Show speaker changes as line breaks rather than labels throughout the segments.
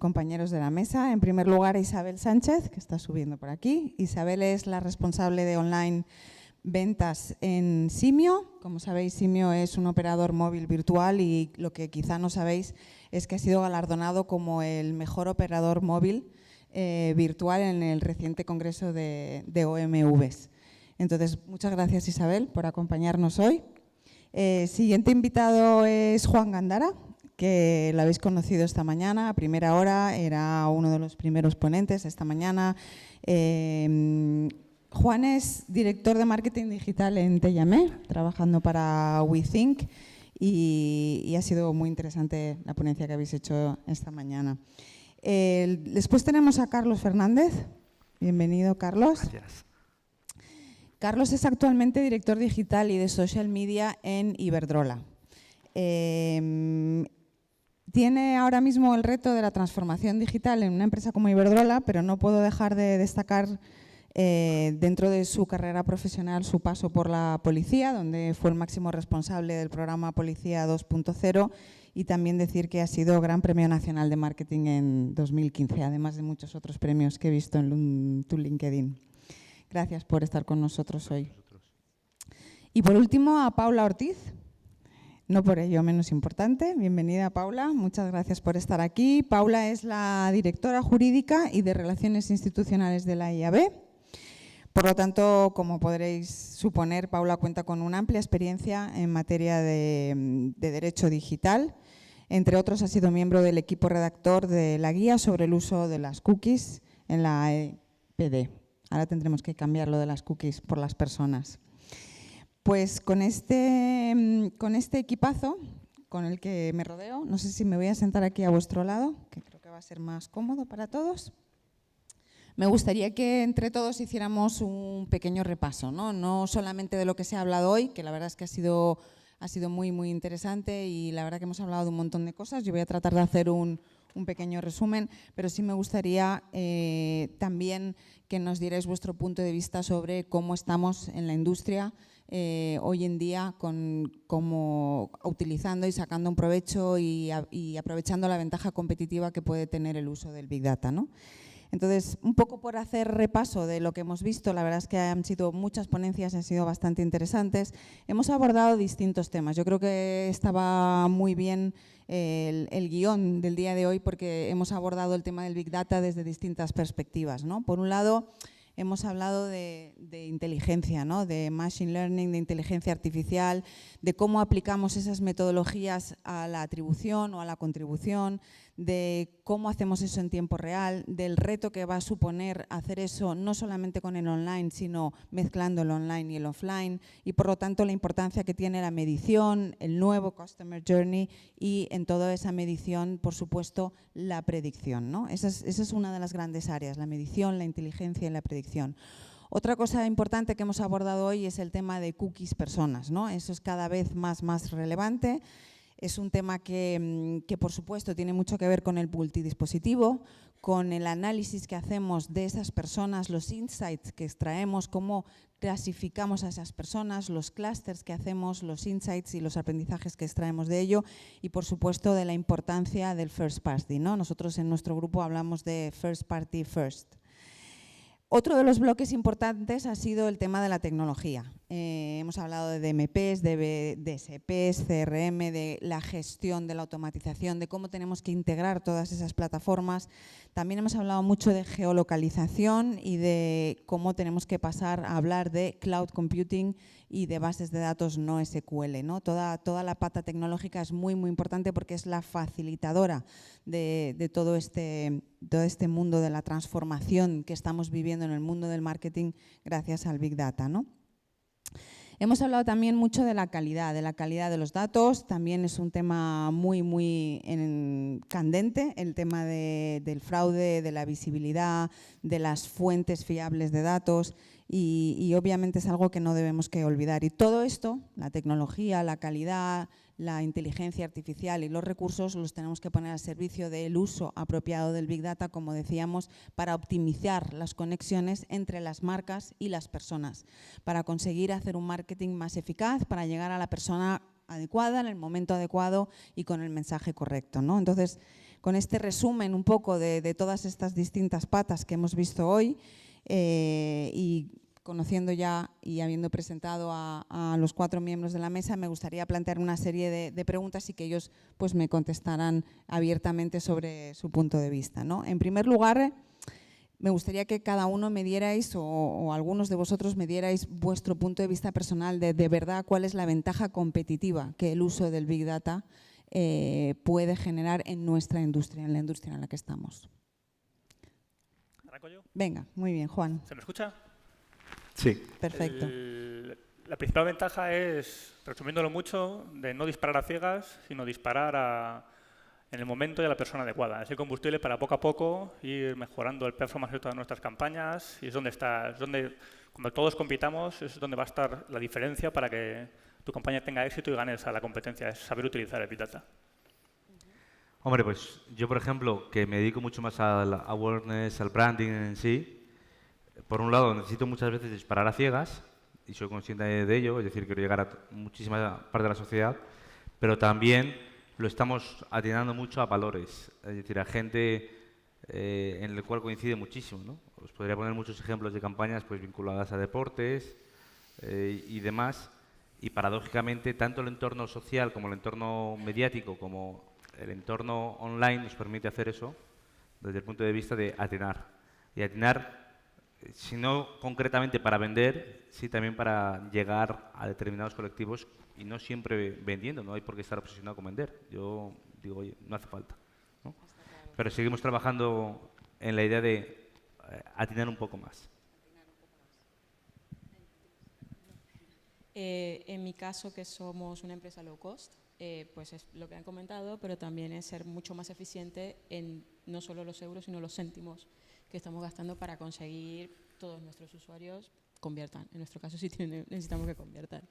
compañeros de la mesa. En primer lugar, a Isabel Sánchez, que está subiendo por aquí. Isabel es la responsable de online ventas en Simio. Como sabéis, Simio es un operador móvil virtual y lo que quizá no sabéis es que ha sido galardonado como el mejor operador móvil virtual en el reciente congreso de OMVs. Entonces, muchas gracias, Isabel, por acompañarnos hoy. Siguiente invitado es Juan Gándara, que lo habéis conocido esta mañana a primera hora, era uno de los primeros ponentes esta mañana. Juan es director de marketing digital en Tellamé, trabajando para WeThink, y ha sido muy interesante la ponencia que habéis hecho esta mañana. Después tenemos a Carlos Fernández. Bienvenido, Carlos.
Gracias.
Carlos es actualmente director digital y de social media en Iberdrola. Tiene ahora mismo el reto de la transformación digital en una empresa como Iberdrola, pero no puedo dejar de destacar dentro de su carrera profesional su paso por la policía, donde fue el máximo responsable del programa Policía 2.0, y también decir que ha sido Gran Premio Nacional de Marketing en 2015, además de muchos otros premios que he visto en tu LinkedIn. Gracias por estar con nosotros hoy. Y por último, a Paula Ortiz, no por ello menos importante. Bienvenida, Paula. Muchas gracias por estar aquí. Paula es la directora jurídica y de Relaciones Institucionales de la IAB. Por lo tanto, como podréis suponer, Paula cuenta con una amplia experiencia en materia de derecho digital. Entre otros, ha sido miembro del equipo redactor de la guía sobre el uso de las cookies en la EPD. Ahora tendremos que cambiar lo de las cookies por las personas. Pues con este equipazo con el que me rodeo, no sé si me voy a sentar aquí a vuestro lado, que creo que va a ser más cómodo para todos. Me gustaría que entre todos hiciéramos un pequeño repaso, no solamente de lo que se ha hablado hoy, que la verdad es que ha sido muy, muy interesante y la verdad que hemos hablado de un montón de cosas. Yo voy a tratar de hacer un pequeño resumen, pero sí me gustaría también que nos dierais vuestro punto de vista sobre cómo estamos en la industria hoy en día, como utilizando y sacando un provecho y aprovechando la ventaja competitiva que puede tener el uso del Big Data, ¿no? Entonces, un poco por hacer repaso de lo que hemos visto, la verdad es que han sido muchas ponencias, han sido bastante interesantes. Hemos abordado distintos temas. Yo creo que estaba muy bien el guión del día de hoy porque hemos abordado el tema del Big Data desde distintas perspectivas, ¿no? Por un lado, hemos hablado de inteligencia, ¿no? De machine learning, de inteligencia artificial, de cómo aplicamos esas metodologías a la atribución o a la contribución, de cómo hacemos eso en tiempo real, del reto que va a suponer hacer eso no solamente con el online, sino mezclando el online y el offline, y por lo tanto la importancia que tiene la medición, el nuevo Customer Journey y en toda esa medición, por supuesto, la predicción, ¿no? Esa es una de las grandes áreas, la medición, la inteligencia y la predicción. Otra cosa importante que hemos abordado hoy es el tema de cookies personas, ¿no? Eso es cada vez más relevante. Es un tema que, por supuesto, tiene mucho que ver con el multidispositivo, con el análisis que hacemos de esas personas, los insights que extraemos, cómo clasificamos a esas personas, los clústeres que hacemos, los insights y los aprendizajes que extraemos de ello y, por supuesto, de la importancia del first party, ¿no? Nosotros en nuestro grupo hablamos de first party first. Otro de los bloques importantes ha sido el tema de la tecnología. Hemos hablado de DMPs, de DSPs, CRM, de la gestión de la automatización, de cómo tenemos que integrar todas esas plataformas. También hemos hablado mucho de geolocalización y de cómo tenemos que pasar a hablar de cloud computing y de bases de datos no SQL, ¿no? Toda la pata tecnológica es muy importante porque es la facilitadora de todo este mundo de la transformación que estamos viviendo en el mundo del marketing gracias al Big Data, ¿no? Hemos hablado también mucho de la calidad de los datos. También es un tema muy candente, el tema del fraude, de la visibilidad, de las fuentes fiables de datos y obviamente es algo que no debemos que olvidar. Y todo esto, la tecnología, la calidad, la inteligencia artificial y los recursos los tenemos que poner al servicio del uso apropiado del Big Data, como decíamos, para optimizar las conexiones entre las marcas y las personas, para conseguir hacer un marketing más eficaz, para llegar a la persona adecuada, en el momento adecuado y con el mensaje correcto, ¿no? Entonces, con este resumen un poco de todas estas distintas patas que hemos visto hoy y conociendo ya y habiendo presentado a los 4 miembros de la mesa, me gustaría plantear una serie de preguntas y que ellos pues, me contestaran abiertamente sobre su punto de vista, ¿no? En primer lugar, me gustaría que cada uno me dierais o algunos de vosotros me dierais vuestro punto de vista personal de verdad cuál es la ventaja competitiva que el uso del Big Data puede generar en nuestra industria, en la industria en la que estamos.
¿Arranco yo?
Venga, muy bien, Juan.
¿Se me escucha?
Sí.
Perfecto.
La principal ventaja es, resumiéndolo mucho, de no disparar a ciegas, sino disparar en el momento y a la persona adecuada. Es el combustible para poco a poco ir mejorando el performance de todas nuestras campañas y es donde cuando todos compitamos, es donde va a estar la diferencia para que tu campaña tenga éxito y ganes a la competencia, es saber utilizar el Big Data.
Hombre, pues yo, por ejemplo, que me dedico mucho más al awareness, al branding en sí, por un lado necesito muchas veces disparar a ciegas y soy consciente de ello, es decir, quiero llegar a muchísima parte de la sociedad, pero también lo estamos atinando mucho a valores, es decir, a gente en el cual coincide muchísimo, ¿no? Os podría poner muchos ejemplos de campañas pues, vinculadas a deportes y demás, y paradójicamente tanto el entorno social como el entorno mediático como el entorno online nos permite hacer eso desde el punto de vista de atinar. Y atinar, si no concretamente para vender, sí también para llegar a determinados colectivos y no siempre vendiendo, no hay por qué estar obsesionado con vender. Yo digo, oye, no hace falta, ¿no? Pero seguimos trabajando en la idea de atinar un poco más.
En mi caso, que somos una empresa low cost, pues es lo que han comentado, pero también es ser mucho más eficiente en no solo los euros, sino los céntimos que estamos gastando para conseguir todos nuestros usuarios conviertan. En nuestro caso sí necesitamos que conviertan.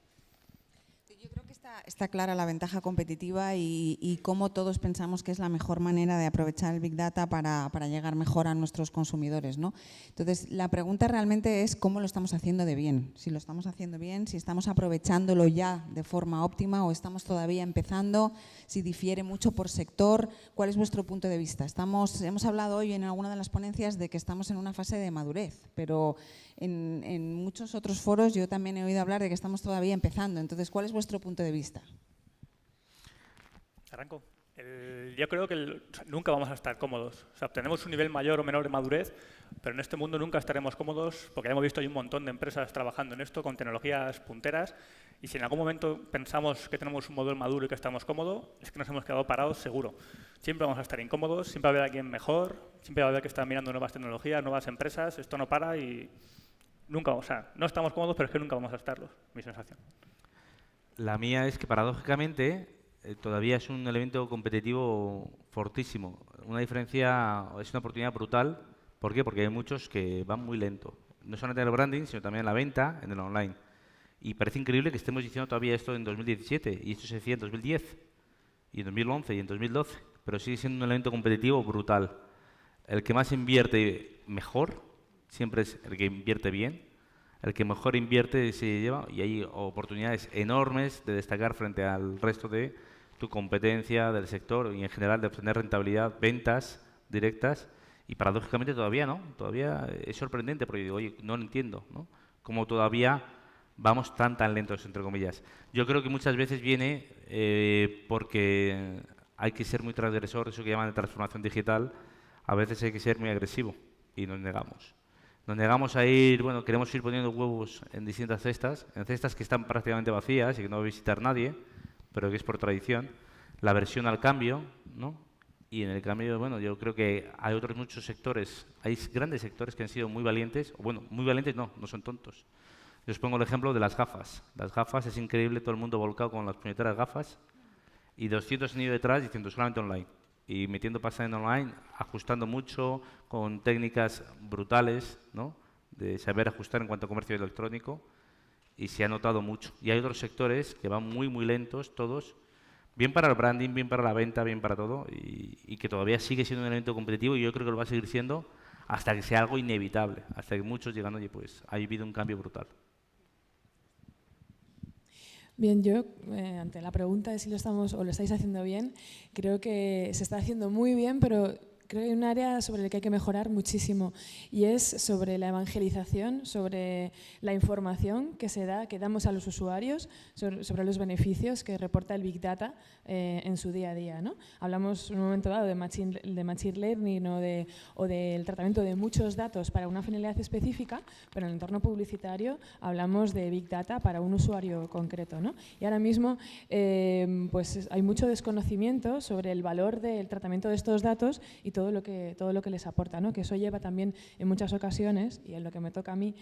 Yo creo que está clara la ventaja competitiva y cómo todos pensamos que es la mejor manera de aprovechar el Big Data para llegar mejor a nuestros consumidores, ¿no? Entonces, la pregunta realmente es cómo lo estamos haciendo de bien. Si lo estamos haciendo bien, si estamos aprovechándolo ya de forma óptima o estamos todavía empezando, si difiere mucho por sector. ¿Cuál es vuestro punto de vista? Hemos hablado hoy en alguna de las ponencias de que estamos en una fase de madurez, pero en muchos otros foros yo también he oído hablar de que estamos todavía empezando. Entonces, ¿cuál es vuestro punto de vista?
¿Arranco? Yo creo que nunca vamos a estar cómodos. O sea, tenemos un nivel mayor o menor de madurez, pero en este mundo nunca estaremos cómodos porque hemos visto hay un montón de empresas trabajando en esto con tecnologías punteras y si en algún momento pensamos que tenemos un modelo maduro y que estamos cómodos, es que nos hemos quedado parados seguro. Siempre vamos a estar incómodos, siempre va a haber alguien mejor, siempre va a haber que estar mirando nuevas tecnologías, nuevas empresas, esto no para y nunca, o sea, no estamos cómodos, pero es que nunca vamos a estarlo, mi sensación.
La mía es que paradójicamente todavía es un elemento competitivo fortísimo. Una diferencia, es una oportunidad brutal. ¿Por qué? Porque hay muchos que van muy lento. No solamente en el branding, sino también en la venta, en el online. Y parece increíble que estemos diciendo todavía esto en 2017 y esto se decía en 2010 y en 2011 y en 2012. Pero sigue siendo un elemento competitivo brutal. El que más invierte mejor siempre es el que invierte bien. El que mejor invierte se lleva y hay oportunidades enormes de destacar frente al resto de tu competencia, del sector y en general de obtener rentabilidad, ventas directas y paradójicamente todavía no, todavía es sorprendente porque digo, oye, no lo entiendo, ¿no? Cómo todavía vamos tan lentos, entre comillas. Yo creo que muchas veces viene porque hay que ser muy transgresor, eso que llaman de transformación digital, a veces hay que ser muy agresivo y nos negamos. Nos negamos a ir, bueno, queremos ir poniendo huevos en distintas cestas, en cestas que están prácticamente vacías y que no va a visitar nadie, pero que es por tradición, la aversión al cambio, ¿no? Y en el cambio, bueno, yo creo que hay otros muchos sectores, hay grandes sectores que han sido muy valientes, o bueno, muy valientes no son tontos. Yo os pongo el ejemplo de las gafas. Las gafas es increíble, todo el mundo volcado con las puñeteras gafas y 200 han ido detrás diciendo solamente online. Y metiendo pasta en online, ajustando mucho, con técnicas brutales, ¿no? De saber ajustar en cuanto a comercio electrónico, y se ha notado mucho. Y hay otros sectores que van muy lentos, todos, bien para el branding, bien para la venta, bien para todo, y que todavía sigue siendo un elemento competitivo, y yo creo que lo va a seguir siendo hasta que sea algo inevitable, hasta que muchos digan, oye, pues ha habido un cambio brutal.
Bien, yo, ante la pregunta de si lo estamos o lo estáis haciendo bien, creo que se está haciendo muy bien, pero creo que hay un área sobre la que hay que mejorar muchísimo y es sobre la evangelización, sobre la información que se da, que damos a los usuarios, sobre los beneficios que reporta el Big Data en su día a día, ¿no? Hablamos en un momento dado de machine learning o del tratamiento de muchos datos para una finalidad específica, pero en el entorno publicitario hablamos de Big Data para un usuario concreto, ¿no? Y ahora mismo pues hay mucho desconocimiento sobre el valor del tratamiento de estos datos y todo lo que les aporta, ¿no? Que eso lleva también en muchas ocasiones, y en lo que me toca a mí,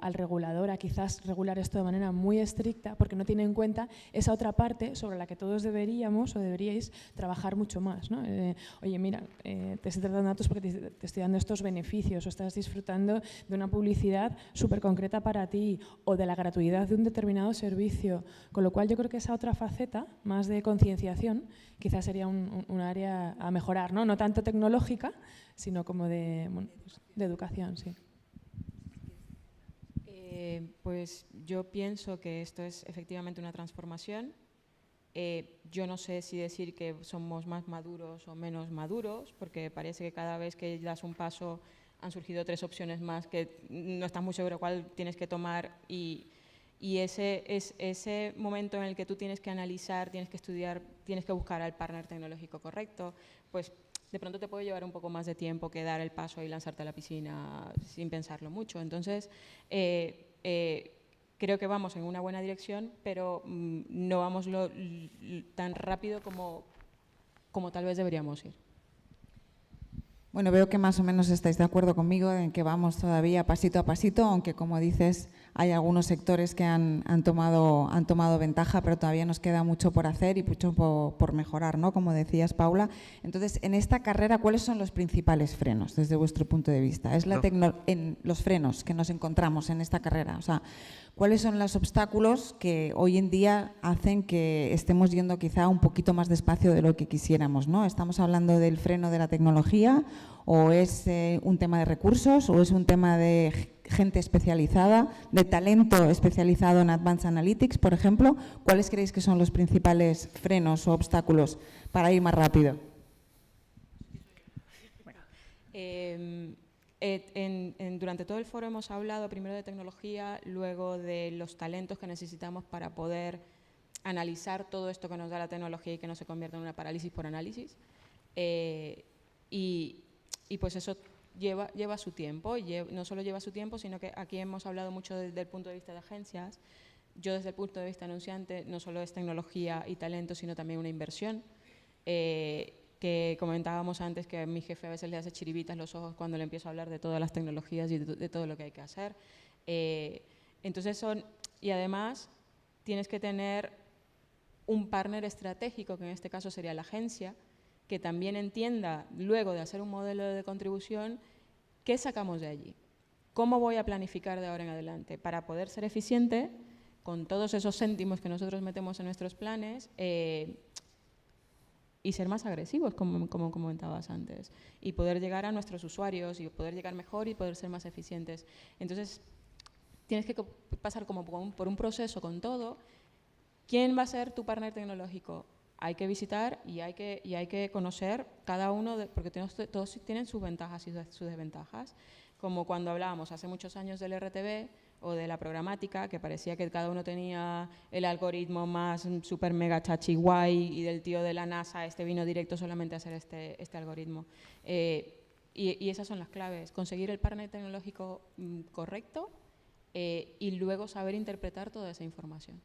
al regulador a quizás regular esto de manera muy estricta porque no tiene en cuenta esa otra parte sobre la que todos deberíamos o deberíais trabajar mucho más, ¿no? Oye, mira, te estoy tratando datos porque te estoy dando estos beneficios o estás disfrutando de una publicidad súper concreta para ti o de la gratuidad de un determinado servicio, con lo cual yo creo que esa otra faceta, más de concienciación, quizás sería un área a mejorar, ¿no? No tanto tecnológica, sino como de educación, sí.
Pues yo pienso que esto es efectivamente una transformación. Yo no sé si decir que somos más maduros o menos maduros, porque parece que cada vez que das un paso han surgido 3 opciones más que no estás muy seguro cuál tienes que tomar y ese momento en el que tú tienes que analizar, tienes que estudiar, tienes que buscar al partner tecnológico correcto, pues de pronto te puede llevar un poco más de tiempo que dar el paso y lanzarte a la piscina sin pensarlo mucho. Entonces, creo que vamos en una buena dirección, pero no vamos tan rápido como tal vez deberíamos ir.
Bueno, veo que más o menos estáis de acuerdo conmigo en que vamos todavía pasito a pasito, aunque como dices, hay algunos sectores que han tomado ventaja, pero todavía nos queda mucho por hacer y mucho por mejorar, ¿no? Como decías, Paula. Entonces, en esta carrera, ¿cuáles son los principales frenos desde vuestro punto de vista? Es en los frenos que nos encontramos en esta carrera. O sea, ¿cuáles son los obstáculos que hoy en día hacen que estemos yendo quizá un poquito más despacio de lo que quisiéramos, ¿no? ¿Estamos hablando del freno de la tecnología o es un tema de recursos o es un tema de gente especializada, de talento especializado en Advanced Analytics, por ejemplo? ¿Cuáles creéis que son los principales frenos o obstáculos para ir más rápido?
Durante todo el foro hemos hablado primero de tecnología, luego de los talentos que necesitamos para poder analizar todo esto que nos da la tecnología y que no se convierta en una parálisis por análisis. Y pues eso lleva su tiempo, no solo lleva su tiempo, sino que aquí hemos hablado mucho desde el punto de vista de agencias. Yo desde el punto de vista anunciante no solo es tecnología y talento, sino también una inversión. Que comentábamos antes que a mi jefe a veces le hace chiribitas los ojos cuando le empiezo a hablar de todas las tecnologías y de todo lo que hay que hacer. Entonces y además tienes que tener un partner estratégico, que en este caso sería la agencia, que también entienda, luego de hacer un modelo de contribución, qué sacamos de allí, cómo voy a planificar de ahora en adelante para poder ser eficiente con todos esos céntimos que nosotros metemos en nuestros planes y ser más agresivos, como comentabas antes, y poder llegar a nuestros usuarios y poder llegar mejor y poder ser más eficientes. Entonces, tienes que pasar como por un proceso con todo. ¿Quién va a ser tu partner tecnológico? Hay que visitar y hay que conocer cada uno, porque todos tienen sus ventajas y sus desventajas. Como cuando hablábamos hace muchos años del RTV o de la programática, que parecía que cada uno tenía el algoritmo más super mega chachi guay y del tío de la NASA vino directo solamente a hacer este algoritmo. Y esas son las claves, conseguir el partner tecnológico correcto y luego saber interpretar toda esa información.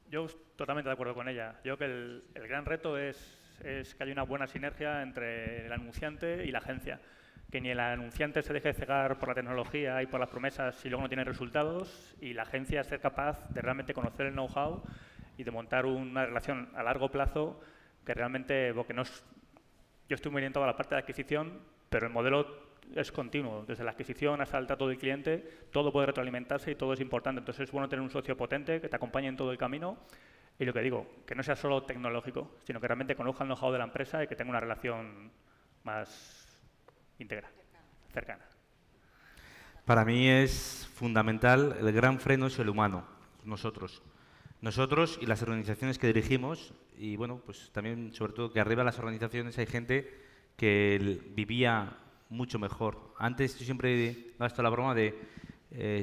Yo totalmente de acuerdo con ella. Yo creo que el gran reto es que haya una buena sinergia entre el anunciante y la agencia. Que ni el anunciante se deje cegar por la tecnología y por las promesas si luego no tiene resultados, y la agencia ser capaz de realmente conocer el know-how y de montar una relación a largo plazo que realmente, porque yo estoy muy orientado a la parte de adquisición, pero el modelo es continuo, desde la adquisición hasta el trato del cliente, todo puede retroalimentarse y todo es importante. Entonces es bueno tener un socio potente que te acompañe en todo el camino y lo que digo, que no sea solo tecnológico, sino que realmente conozca el know-how de la empresa y que tenga una relación más íntegra, cercana.
Para mí es fundamental, el gran freno es el humano, nosotros. Nosotros y las organizaciones que dirigimos, y bueno, pues también, sobre todo, que arriba de las organizaciones hay gente que vivía mucho mejor. Antes yo siempre gasto la broma de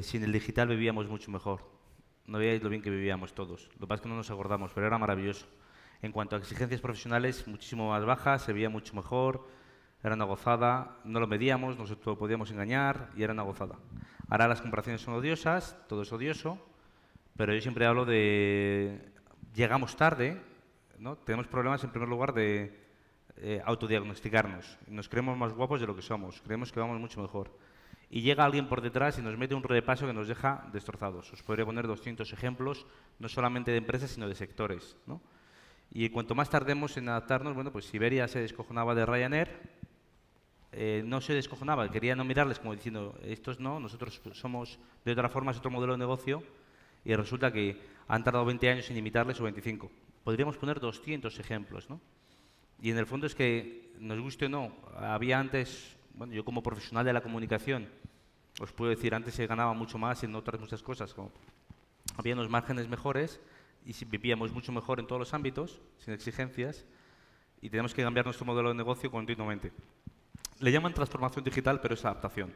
sin el digital vivíamos mucho mejor. No veíais lo bien que vivíamos todos. Lo que pasa es que no nos acordamos, pero era maravilloso. En cuanto a exigencias profesionales, muchísimo más bajas, se veía mucho mejor, era una gozada, no lo medíamos, nos podíamos engañar y era una gozada. Ahora las comparaciones son odiosas, todo es odioso, pero yo siempre hablo de llegamos tarde, ¿no? Tenemos problemas en primer lugar de autodiagnosticarnos. Nos creemos más guapos de lo que somos, creemos que vamos mucho mejor. Y llega alguien por detrás y nos mete un repaso que nos deja destrozados. Os podría poner 200 ejemplos, no solamente de empresas, sino de sectores, ¿no? Y cuanto más tardemos en adaptarnos, bueno, pues Iberia se descojonaba de Ryanair, no se descojonaba, quería no mirarles como diciendo, estos no, nosotros somos de otra forma, es otro modelo de negocio, y resulta que han tardado 20 años en imitarles o 25. Podríamos poner 200 ejemplos, ¿no? Y en el fondo es que, nos guste o no, había antes, bueno, yo como profesional de la comunicación, os puedo decir, antes se ganaba mucho más en otras muchas cosas, como había unos márgenes mejores y vivíamos mucho mejor en todos los ámbitos, sin exigencias, y tenemos que cambiar nuestro modelo de negocio continuamente. Le llaman transformación digital, pero es adaptación.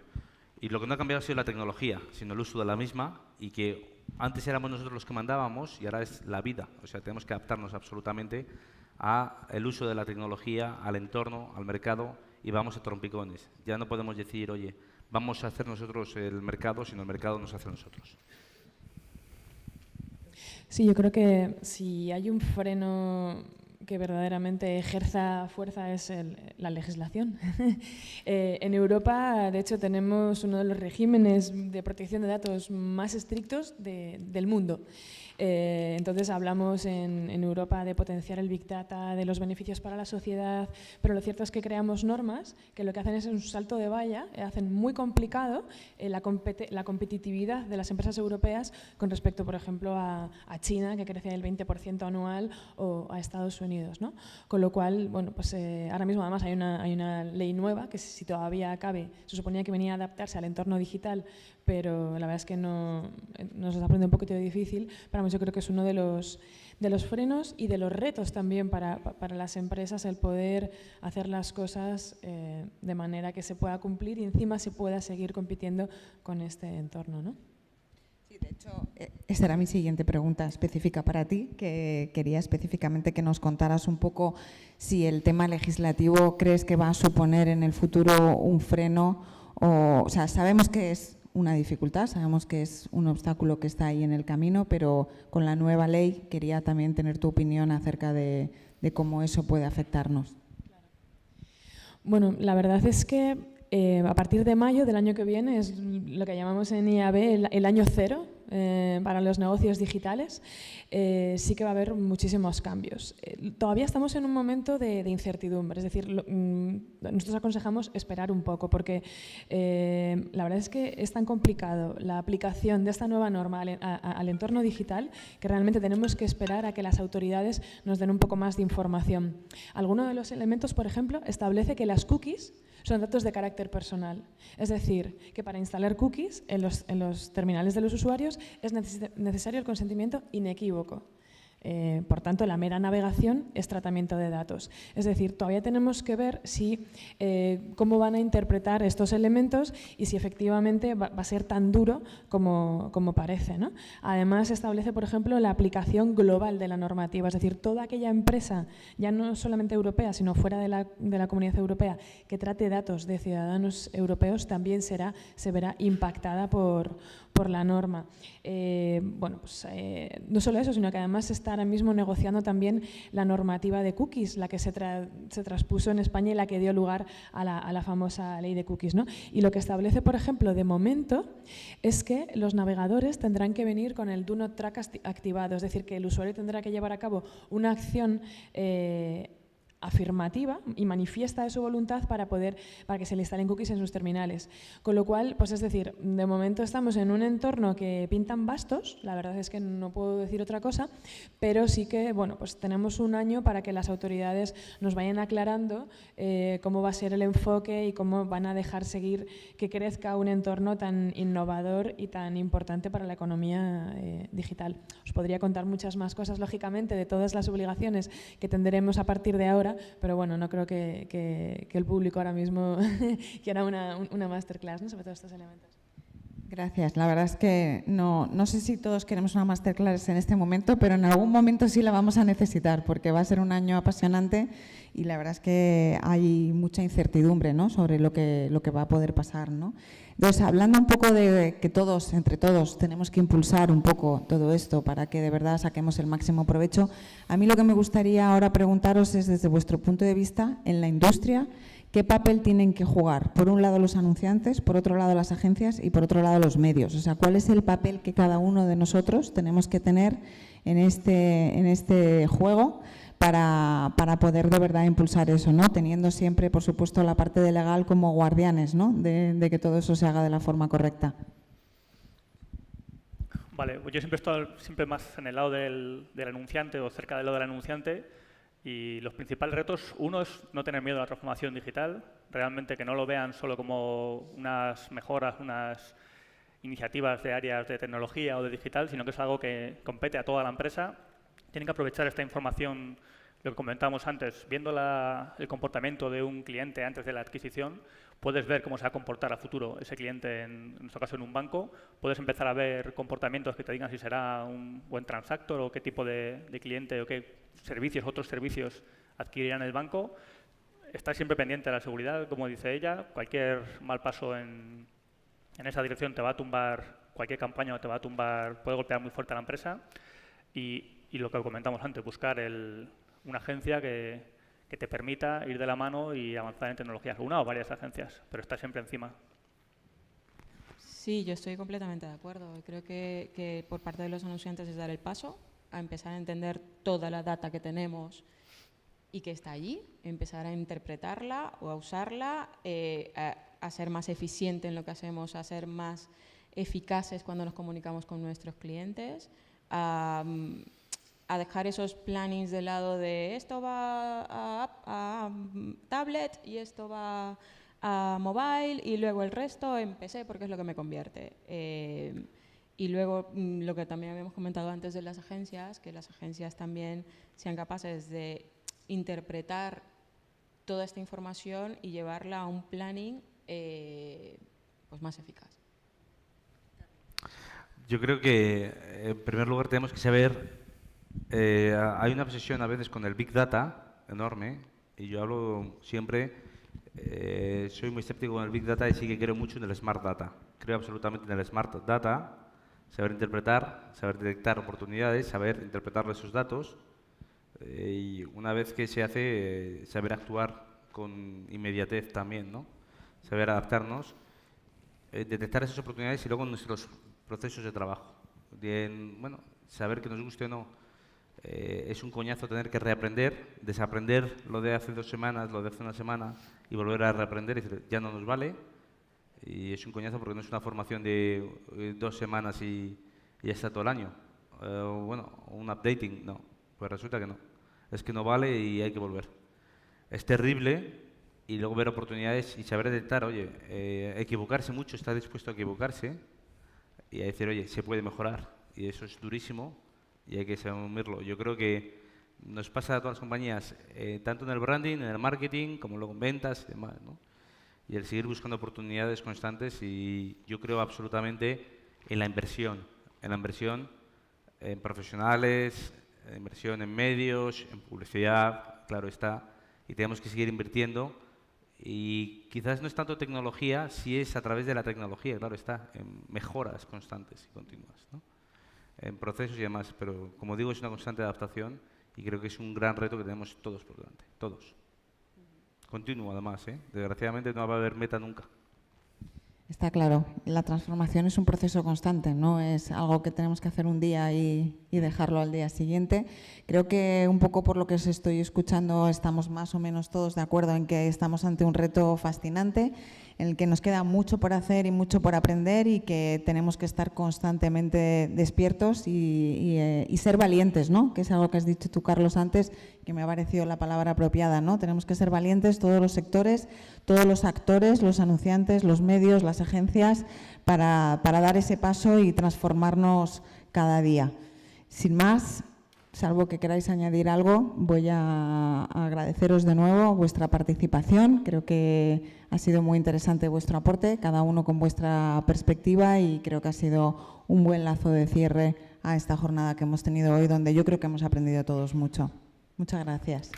Y lo que no ha cambiado ha sido la tecnología, sino el uso de la misma, y que antes éramos nosotros los que mandábamos y ahora es la vida. O sea, tenemos que adaptarnos absolutamente al uso de la tecnología, al entorno, al mercado, y vamos a trompicones. Ya no podemos decir, oye, vamos a hacer nosotros el mercado, sino el mercado nos hace a nosotros.
Sí, yo creo que si hay un freno que verdaderamente ejerza fuerza es la legislación. En Europa, de hecho, tenemos uno de los regímenes de protección de datos más estrictos del mundo. Entonces hablamos en Europa de potenciar el Big Data, de los beneficios para la sociedad, pero lo cierto es que creamos normas que lo que hacen es un salto de valla, hacen muy complicado la competitividad de las empresas europeas con respecto, por ejemplo, a China, que crece el 20% anual, o a Estados Unidos, ¿no? Con lo cual, bueno, pues ahora mismo además hay una ley nueva que, si todavía cabe, se suponía que venía a adaptarse al entorno digital, pero la verdad es que nos está poniendo un poquito difícil. Pero yo creo que es uno de los frenos y de los retos también para las empresas, el poder hacer las cosas de manera que se pueda cumplir y encima se pueda seguir compitiendo con este entorno, ¿no?
Sí, de hecho, esta era mi siguiente pregunta específica para ti, que quería específicamente que nos contaras un poco si el tema legislativo crees que va a suponer en el futuro un freno, o sea, sabemos que es una dificultad, sabemos que es un obstáculo que está ahí en el camino, pero con la nueva ley quería también tener tu opinión acerca de cómo eso puede afectarnos.
Bueno, la verdad es que a partir de mayo del año que viene es lo que llamamos en IAB el año cero para los negocios digitales. Sí que va a haber muchísimos cambios. Todavía estamos en un momento de incertidumbre, es decir, nosotros aconsejamos esperar un poco porque la verdad es que es tan complicado la aplicación de esta nueva norma al entorno digital que realmente tenemos que esperar a que las autoridades nos den un poco más de información. Alguno de los elementos, por ejemplo, establece que las cookies son datos de carácter personal. Es decir, que para instalar cookies en los terminales de los usuarios es necesario el consentimiento inequívoco. Por tanto, la mera navegación es tratamiento de datos. Es decir, todavía tenemos que ver cómo van a interpretar estos elementos y si efectivamente va a ser tan duro como parece, ¿no? Además, establece, por ejemplo, la aplicación global de la normativa. Es decir, toda aquella empresa, ya no solamente europea, sino fuera de la Comunidad Europea, que trate datos de ciudadanos europeos, también se verá impactada por la norma. Bueno, pues, no solo eso, sino que además se está ahora mismo negociando también la normativa de cookies, la que se transpuso en España y la que dio lugar a la famosa ley de cookies, ¿no? Y lo que establece, por ejemplo, de momento, es que los navegadores tendrán que venir con el Do Not Track activado, es decir, que el usuario tendrá que llevar a cabo una acción afirmativa y manifiesta de su voluntad para que se le instalen cookies en sus terminales. Con lo cual, pues es decir, de momento estamos en un entorno que pintan bastos, la verdad es que no puedo decir otra cosa, pero sí que, bueno, pues tenemos un año para que las autoridades nos vayan aclarando cómo va a ser el enfoque y cómo van a dejar seguir que crezca un entorno tan innovador y tan importante para la economía digital. Os podría contar muchas más cosas, lógicamente, de todas las obligaciones que tendremos a partir de ahora, pero bueno, no creo que el público ahora mismo quiera una masterclass, ¿no?, sobre todos estos elementos.
Gracias. La verdad es que no sé si todos queremos una masterclass en este momento, pero en algún momento sí la vamos a necesitar, porque va a ser un año apasionante y la verdad es que hay mucha incertidumbre, ¿no?, sobre lo que va a poder pasar, ¿no? Entonces, hablando un poco de que todos, entre todos, tenemos que impulsar un poco todo esto para que de verdad saquemos el máximo provecho, a mí lo que me gustaría ahora preguntaros es, desde vuestro punto de vista, en la industria, ¿qué papel tienen que jugar? Por un lado los anunciantes, por otro lado las agencias y por otro lado los medios. O sea, ¿cuál es el papel que cada uno de nosotros tenemos que tener en este juego para poder de verdad impulsar eso, ¿no? Teniendo siempre, por supuesto, la parte de legal como guardianes, ¿no?, de que todo eso se haga de la forma correcta.
Vale, pues yo siempre he estado más en el lado del anunciante o cerca del lado del anunciante. Y los principales retos, uno es no tener miedo a la transformación digital, realmente que no lo vean solo como unas mejoras, unas iniciativas de áreas de tecnología o de digital, sino que es algo que compete a toda la empresa. Tienen que aprovechar esta información, lo que comentábamos antes, viendo el comportamiento de un cliente antes de la adquisición, puedes ver cómo se va a comportar a futuro ese cliente, en nuestro caso en un banco, puedes empezar a ver comportamientos que te digan si será un buen transactor o qué tipo de cliente o qué otros servicios adquirirán el banco. Está siempre pendiente de la seguridad, como dice ella, cualquier mal paso en esa dirección te va a tumbar, cualquier campaña te va a tumbar, puede golpear muy fuerte a la empresa. Y lo que comentamos antes, buscar una agencia que te permita ir de la mano y avanzar en tecnologías, una o varias agencias, pero está siempre encima.
Sí, yo estoy completamente de acuerdo. Creo que por parte de los anunciantes es dar el paso a empezar a entender toda la data que tenemos y que está allí, empezar a interpretarla o a usarla, a ser más eficiente en lo que hacemos, a ser más eficaces cuando nos comunicamos con nuestros clientes, a dejar esos plannings de lado de esto va a tablet y esto va a mobile y luego el resto en PC porque es lo que me convierte. Y luego lo que también habíamos comentado antes de las agencias, que las agencias también sean capaces de interpretar toda esta información y llevarla a un planning pues más eficaz.
Yo creo que, en primer lugar, tenemos que saber, hay una obsesión a veces con el Big Data enorme, y yo hablo siempre, soy muy escéptico con el Big Data y sí que creo mucho en el Smart Data. Creo absolutamente en el Smart Data, saber interpretar, saber detectar oportunidades, saber interpretar esos datos y una vez que se hace, saber actuar con inmediatez también, ¿no? Saber adaptarnos, detectar esas oportunidades y luego nuestros procesos de trabajo. Bueno, saber que nos guste o no, es un coñazo tener que reaprender, desaprender lo de hace 2 semanas, lo de hace una semana y volver a reaprender y decir, ya no nos vale. Y es un coñazo porque no es una formación de 2 semanas y ya está todo el año. Bueno, un updating, no. Pues resulta que no. Es que no vale y hay que volver. Es terrible y luego ver oportunidades y saber detectar, oye, equivocarse mucho, estar dispuesto a equivocarse y a decir, oye, se puede mejorar. Y eso es durísimo y hay que asumirlo. Yo creo que nos pasa a todas las compañías, tanto en el branding, en el marketing, como luego en ventas y demás, ¿no? Y el seguir buscando oportunidades constantes y yo creo absolutamente en la inversión en profesionales, en inversión en medios, en publicidad, claro está, y tenemos que seguir invirtiendo y quizás no es tanto tecnología, si es a través de la tecnología, claro está, en mejoras constantes y continuas, ¿no? En procesos y demás, pero como digo es una constante adaptación y creo que es un gran reto que tenemos todos por delante, todos. Continuo, además, ¿eh? Desgraciadamente no va a haber meta nunca.
Está claro. La transformación es un proceso constante, no es algo que tenemos que hacer un día y dejarlo al día siguiente. Creo que un poco por lo que os estoy escuchando estamos más o menos todos de acuerdo en que estamos ante un reto fascinante, en el que nos queda mucho por hacer y mucho por aprender y que tenemos que estar constantemente despiertos y ser valientes, ¿no? Que es algo que has dicho tú, Carlos, antes, que me ha parecido la palabra apropiada, ¿no? Tenemos que ser valientes todos los sectores, todos los actores, los anunciantes, los medios, las agencias, para dar ese paso y transformarnos cada día. Sin más, salvo que queráis añadir algo, voy a agradeceros de nuevo vuestra participación. Creo que ha sido muy interesante vuestro aporte, cada uno con vuestra perspectiva, y creo que ha sido un buen lazo de cierre a esta jornada que hemos tenido hoy, donde yo creo que hemos aprendido todos mucho. Muchas gracias.